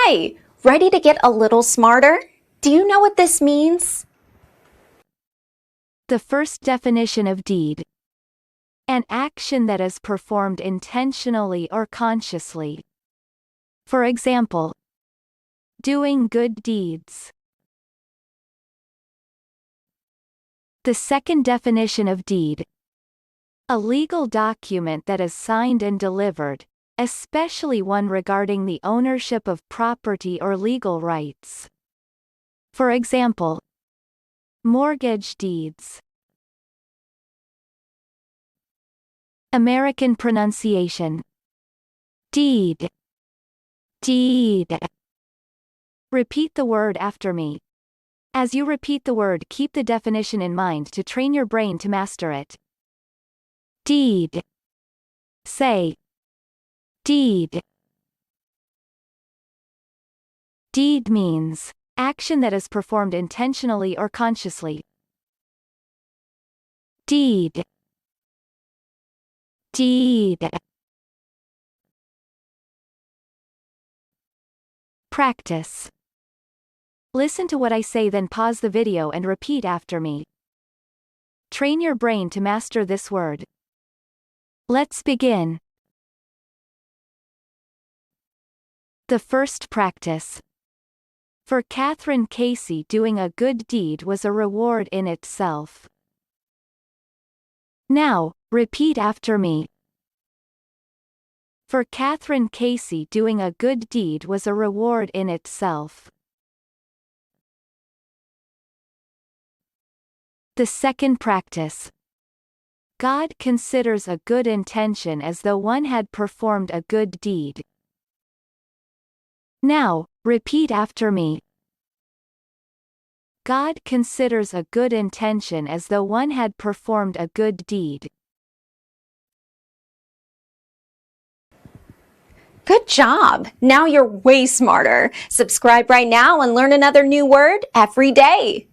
Hi, ready to get a little smarter? Do you know what this means? The first definition of deed. An action that is performed intentionally or consciously. For example, doing good deeds. The second definition of deed. A legal document that is signed and delivered, especially one regarding the ownership of property or legal rights. For example, mortgage deeds. American pronunciation. Deed. Deed. Repeat the word after me. As you repeat the word, keep the definition in mind to train your brain to master it. Deed. Say. Deed. Deed means action that is performed intentionally or consciously. Deed. Deed. Practice. Listen to what I say, then pause the video and repeat after me. Train your brain to master this word. Let's begin. The first practice. For Catherine Casey, doing a good deed was a reward in itself. Now, repeat after me. For Catherine Casey, doing a good deed was a reward in itself. The second practice. God considers a good intention as though one had performed a good deed. Now, repeat after me. God considers a good intention as though one had performed a good deed. Good job! Now you're way smarter. Subscribe right now and learn another new word every day.